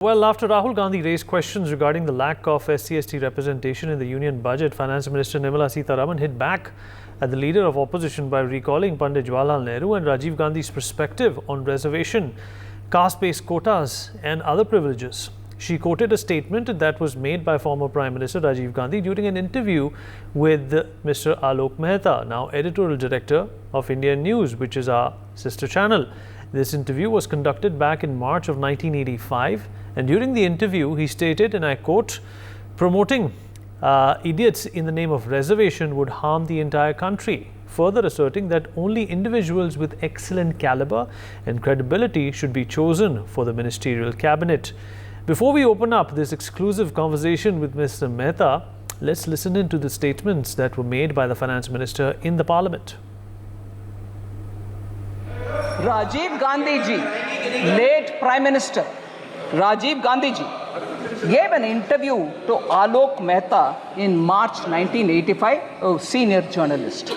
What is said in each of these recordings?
Well, after Rahul Gandhi raised questions regarding the lack of SC/ST representation in the union budget, Finance Minister Nirmala Sitharaman hit back at the leader of opposition by recalling Pandit Jawaharlal Nehru and Rajiv Gandhi's perspective on reservation, caste-based quotas and other privileges. She quoted a statement that was made by former Prime Minister Rajiv Gandhi during an interview with Mr. Alok Mehta, now editorial director of Indian News, which is our sister channel. This interview was conducted back in March of 1985, and during the interview he stated, and I quote, promoting idiots in the name of reservation would harm the entire country, further asserting that only individuals with excellent caliber and credibility should be chosen for the ministerial cabinet. Before we open up this exclusive conversation with Mr. Mehta, let's listen in to the statements that were made by the Finance Minister in the Parliament. Rajiv Gandhi ji, late Prime Minister Rajiv Gandhi ji, gave an interview to Alok Mehta in March 1985, a senior journalist.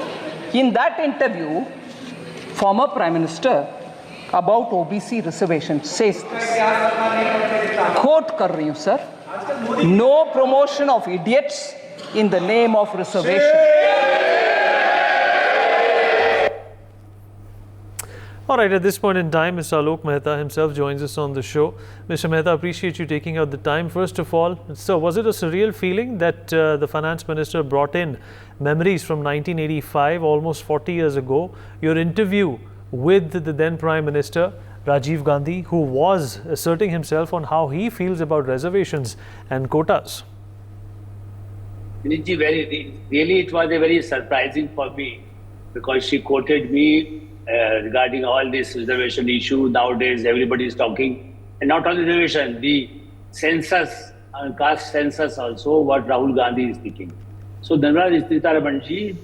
In that interview, former Prime Minister about OBC reservation says this, quote kar rahi hu sir, no promotion of idiots in the name of reservation. All right, at this point in time, Mr. Alok Mehta himself joins us on the show. Mr. Mehta, appreciate you taking out the time. First of all, so was it a surreal feeling that the Finance Minister brought in memories from 1985, almost 40 years ago, your interview with the then Prime Minister, Rajiv Gandhi, who was asserting himself on how he feels about reservations and quotas? Really, it was a very surprising for me because she quoted me regarding all this reservation issue. Nowadays, everybody is talking, and not only reservation, the census, caste census also, what Rahul Gandhi is speaking. So Nirmala Sitharaman ji,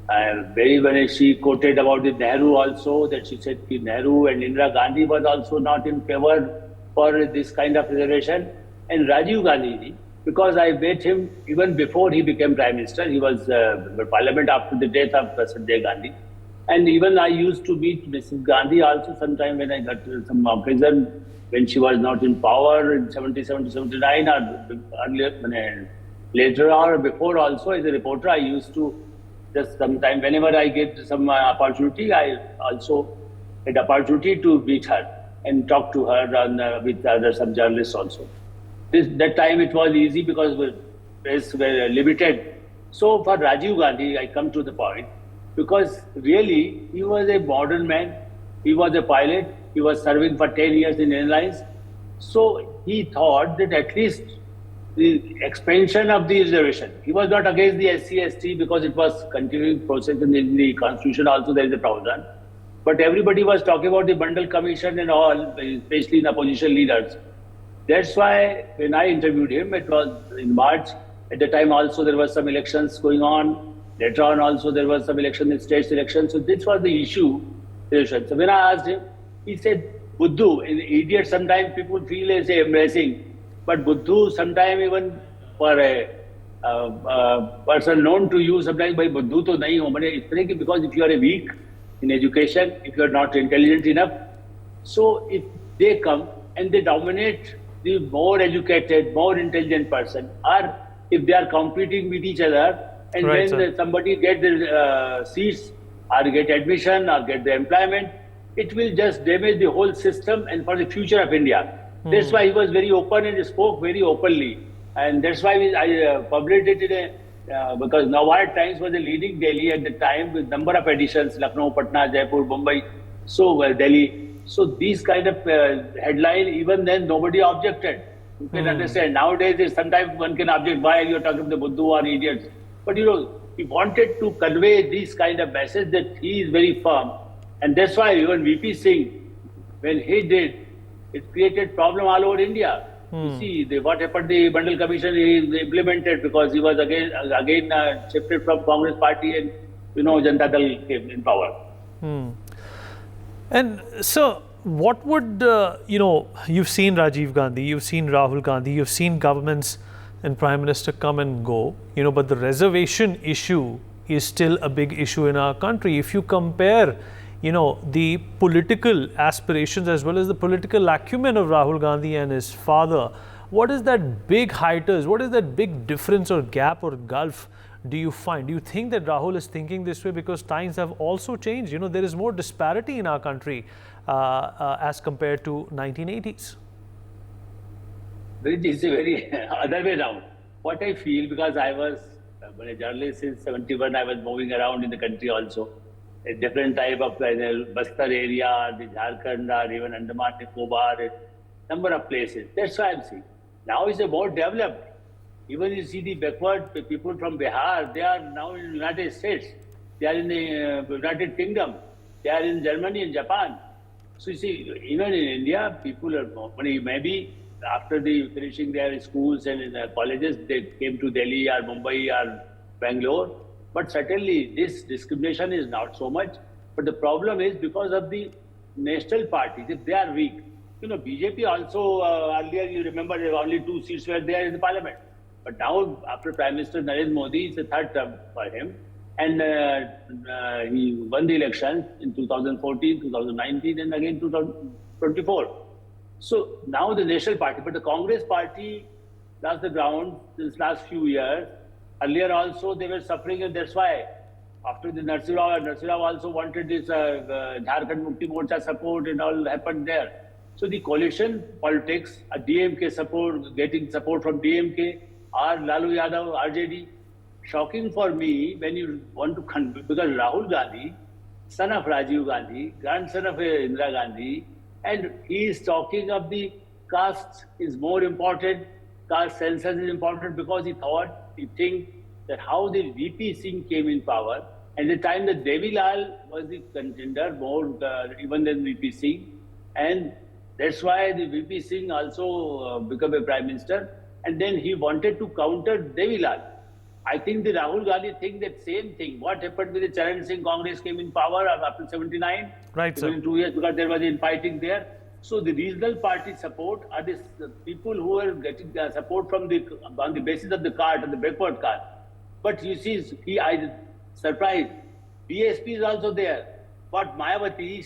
when she quoted about the Nehru also, that she said that Nehru and Indira Gandhi was also not in favor for this kind of reservation. And Rajiv Gandhi ji, because I met him even before he became Prime Minister, he was in Parliament after the death of Sanjay Gandhi. And even I used to meet Mrs. Gandhi also sometime when I got some occasion when she was not in power in 77 to 79 or earlier, later or before also as a reporter. I used to just sometime whenever I get some opportunity, I also had opportunity to meet her and talk to her with other some journalists also. That time it was easy because the press were limited. So for Rajiv Gandhi, I come to the point. Because really, he was a modern man, he was a pilot, he was serving for 10 years in airlines. So he thought that at least the expansion of the reservation, he was not against the SC/ST because it was continuing process in the constitution also there is a provision. But everybody was talking about the bundle commission and all, especially in opposition leaders. That's why when I interviewed him, it was in March. At the time also there was some elections going on. Later on also there was some election in states election. So this was the issue. So when I asked him, he said, Buddhu, an idiot sometimes people feel as embracing. But Buddhu sometimes even for a person known to you, sometimes by Buddhu to nahi ho. Because if you are weak in education, if you are not intelligent enough, so if they come and they dominate the more educated, more intelligent person, or if they are competing with each other, and right, when somebody get the seats or get admission or get the employment, it will just damage the whole system and for the future of India. That's why he was very open and spoke very openly. And that's why I published it in because Nawar Times was a leading daily at the time with number of editions, Lucknow, Patna, Jaipur, Mumbai, so Delhi. So these kind of headline, even then nobody objected. You can understand. Nowadays, sometimes one can object, why you're talking to the Buddhu or idiots. But he wanted to convey this kind of message that he is very firm. And that's why even VP Singh, when he did, it created problem all over India. You see, what happened, the bundle commission he implemented because he was again shifted from Congress party and, Janata Dal came in power. And so what would, you've seen Rajiv Gandhi, you've seen Rahul Gandhi, you've seen governments and Prime Minister come and go, but the reservation issue is still a big issue in our country. If you compare the political aspirations as well as the political acumen of Rahul Gandhi and his father. What is that big hiatus? What is that big difference or gap or gulf do you find? Do you think that Rahul is thinking this way because times have also changed? There is more disparity in our country as compared to 1980s. It's a very other way around. What I feel, because I was a journalist since 71, I was moving around in the country also. A different type of Bastar area, the Jharkhand, or even Andaman, Nicobar, a number of places. That's why I'm saying. Now it's a more developed. Even you see the backward people from Bihar, they are now in the United States. They are in the United Kingdom. They are in Germany and Japan. So you see, even in India, people are maybe after finishing their schools and in their colleges, they came to Delhi or Mumbai or Bangalore. But certainly this discrimination is not so much. But the problem is because of the national parties, if they are weak. BJP also, earlier you remember there were only 2 seats were there in the parliament. But now after Prime Minister Narendra Modi, it's a third term for him. And he won the election in 2014, 2019 and again 2024. So now the national party, but the Congress party lost the ground this last few years. Earlier also they were suffering, and that's why after the Narsirao also wanted this Jharkhand Mukti Morcha support and all happened there. So the coalition politics, DMK support, getting support from DMK or Lalu Yadav, RJD. Shocking for me when you want to because Rahul Gandhi, son of Rajiv Gandhi, grandson of Indira Gandhi, and he is talking of the caste is more important, caste census is important because he thinks that how the VP Singh came in power, and the time that Devi Lal was the contender more even than VP Singh, and that's why the VP Singh also became a prime minister, and then he wanted to counter Devi Lal. I think the Rahul Gandhi think that same thing. What happened with the Charan Singh Congress came in power after 79? Right, sir. In 2 years because there was infighting there. So the regional party support are the people who are getting support from on the basis of the card, of the backward card. But you see, I surprised. BSP is also there. But Mayawati,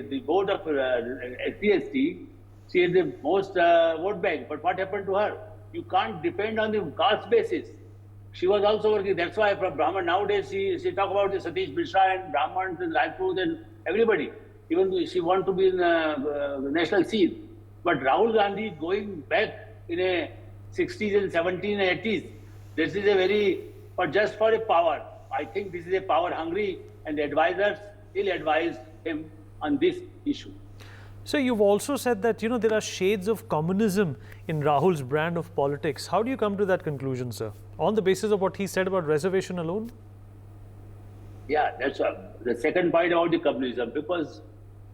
the board of SCST, she is the most vote bank. But what happened to her? You can't depend on the caste basis. She was also working. That's why from Brahman nowadays she talk about the Satish Mishra and Brahmans and Rajput and everybody. Even she want to be in the national scene. But Rahul Gandhi going back in a 60s and 70s and 80s. This is just for a power. I think this is a power hungry, and the advisors still advise him on this issue. So you've also said that there are shades of communism in Rahul's brand of politics. How do you come to that conclusion, sir? On the basis of what he said about reservation alone? Yeah, that's the second point about the communism, because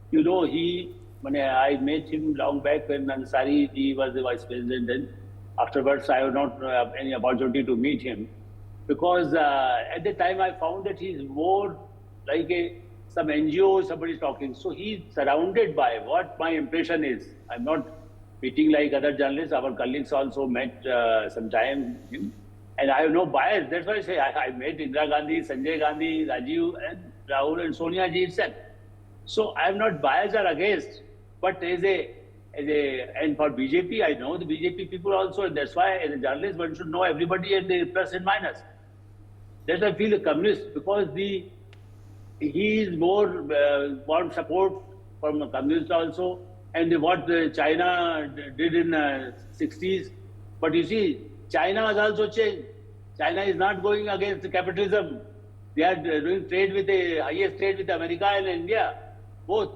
when I met him long back when Ansari ji was the vice president, and afterwards I have not have any opportunity to meet him, because at the time I found that he's more like some NGO, somebody talking. So he's surrounded by what my impression is. I'm not meeting like other journalists. Our colleagues also met sometime. And I have no bias. That's why I say I met Indira Gandhi, Sanjay Gandhi, Rajiv, and Rahul and Sonia ji itself. So I'm not biased or against. But and for BJP, I know the BJP people also. And that's why as a journalist, one should know everybody and the plus and minus. That's why I feel a communist, because he is more want support from the communists also, and what China did in 60s. But you see, China has also changed. China is not going against capitalism. They are doing trade with the highest trade with America and India, both,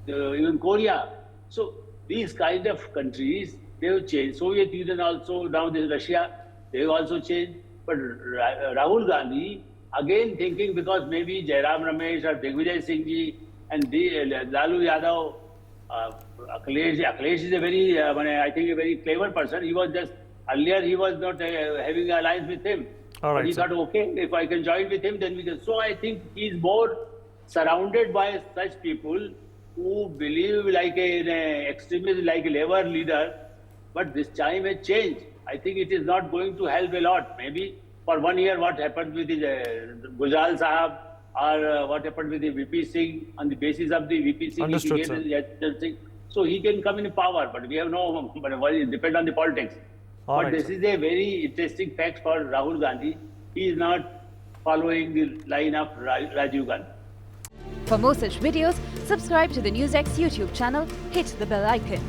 even Korea. So these kind of countries, they have changed. Soviet Union also, now this Russia, they have also changed. But Rahul Gandhi, again thinking because maybe Jairam Ramesh or Digvijay Singh ji and Lalu Yadav, Akhilesh is a very, I think a very clever person. He was just, earlier he was not having an alliance with him. All right, but he thought, okay, if I can join with him, then we can. So I think he's more surrounded by such people who believe like an extremist, like a labor leader. But this time has changed. I think it is not going to help a lot. Maybe for 1 year, what happened with the Gujral Sahab or what happened with the VP Singh. On the basis of the VP Singh, Understood, if he gets the Singh, so he can come in power. But we have no, but it depends on the politics. All but right, this sir. is a very interesting fact for Rahul Gandhi. He is not following the line of Rajiv Gandhi. For more such videos, subscribe to the NewsX YouTube channel, hit the bell icon.